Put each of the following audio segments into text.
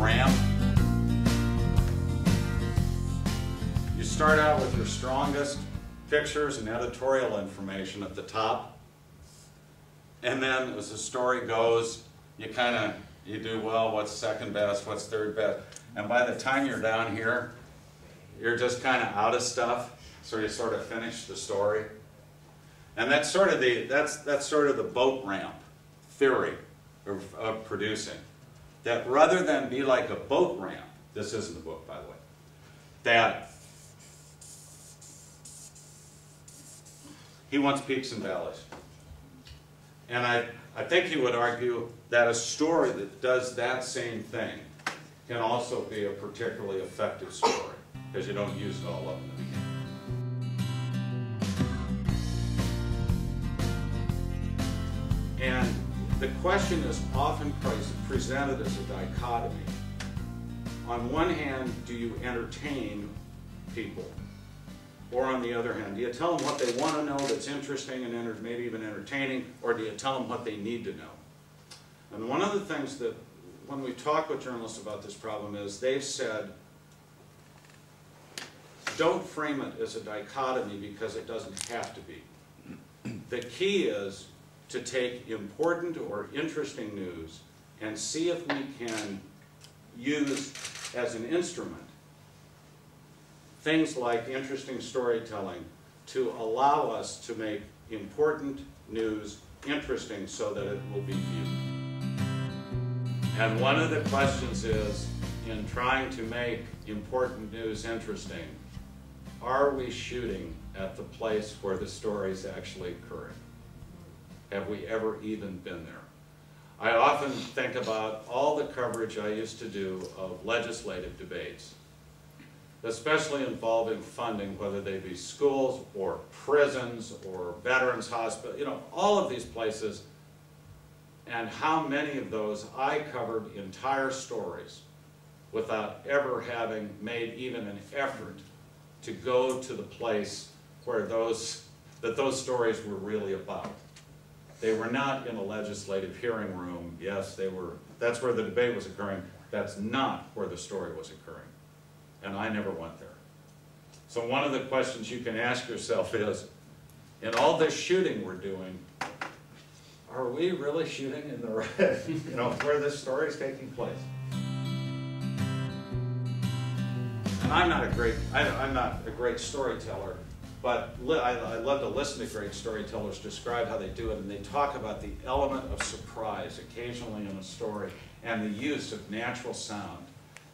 ramp. You start out with your strongest pictures and editorial information at the top. And then as the story goes, you do, well, what's second best, what's third best. And by the time you're down here, you're just kind of out of stuff, so you sort of finish the story. And that's sort of the boat ramp theory of producing. That rather than be like a boat ramp, this isn't the book, by the way, that he wants peaks and valleys. And I think he would argue that a story that does that same thing can also be a particularly effective story, because you don't use it all up in the beginning. And the question is often presented as a dichotomy. On one hand, do you entertain people? Or on the other hand, do you tell them what they want to know that's interesting and maybe even entertaining, or do you tell them what they need to know? And one of the things that, when we talk with journalists about this problem, is they've said, don't frame it as a dichotomy because it doesn't have to be. The key is to take important or interesting news and see if we can use as an instrument things like interesting storytelling to allow us to make important news interesting so that it will be viewed. And one of the questions is, in trying to make important news interesting, are we shooting at the place where the story is actually occurring? Have we ever even been there? I often think about all the coverage I used to do of legislative debates, especially involving funding, whether they be schools or prisons or veterans hospitals, all of these places, and how many of those I covered entire stories without ever having made even an effort to go to the place where those stories were really about. They were not in a legislative hearing room. Yes, they were. That's where the debate was occurring. That's not where the story was occurring. And I never went there. So one of the questions you can ask yourself is, in all this shooting we're doing, are we really shooting in the right, where this story is taking place? And I'm not a great storyteller, but I love to listen to great storytellers describe how they do it, and they talk about the element of surprise occasionally in a story, and the use of natural sound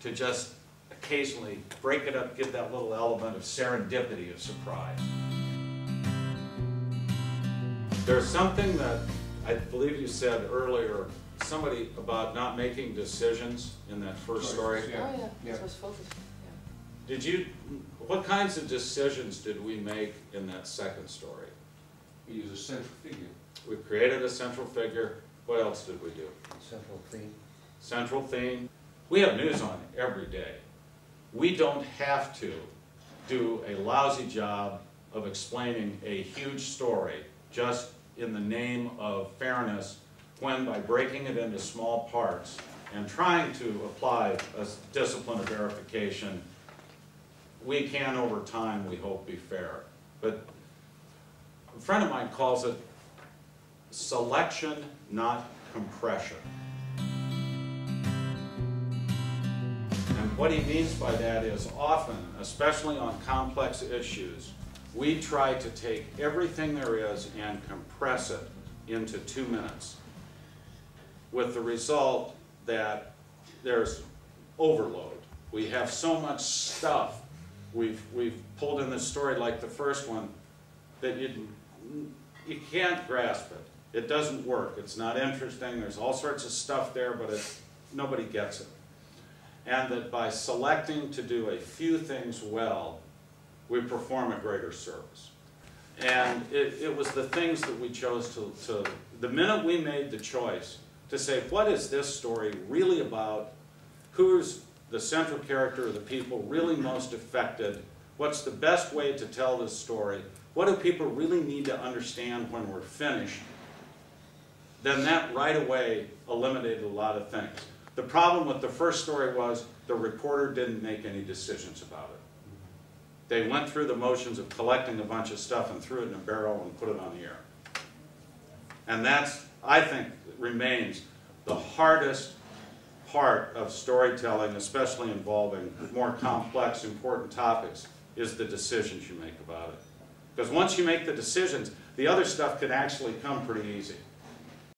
to just occasionally break it up, give that little element of serendipity of surprise. There's something that I believe you said earlier, somebody about not making decisions in that first story. Yeah. Oh yeah, yeah. So it's focused. Yeah. What kinds of decisions did we make in that second story? We use a central figure. We created a central figure. What else did we do? Central theme. Central theme. We have news on every day. We don't have to do a lousy job of explaining a huge story just in the name of fairness, when by breaking it into small parts and trying to apply a discipline of verification, we can, over time, we hope, be fair. But a friend of mine calls it selection, not compression. And what he means by that is often, especially on complex issues, we try to take everything there is and compress it into 2 minutes, with the result that there's overload. We have so much stuff we've pulled in this story, like the first one, that you can't grasp it. It doesn't work. It's not interesting. There's all sorts of stuff there, but nobody gets it. And that by selecting to do a few things well, we perform a greater service. And it was the things that we chose to, the minute we made the choice to say, what is this story really about? Who's the central character or the people really most affected? What's the best way to tell this story? What do people really need to understand when we're finished? Then that right away eliminated a lot of things. The problem with the first story was the reporter didn't make any decisions about it. They went through the motions of collecting a bunch of stuff and threw it in a barrel and put it on the air. And that's, I think, remains the hardest part of storytelling, especially involving more complex, important topics, is the decisions you make about it. Because once you make the decisions, the other stuff can actually come pretty easy.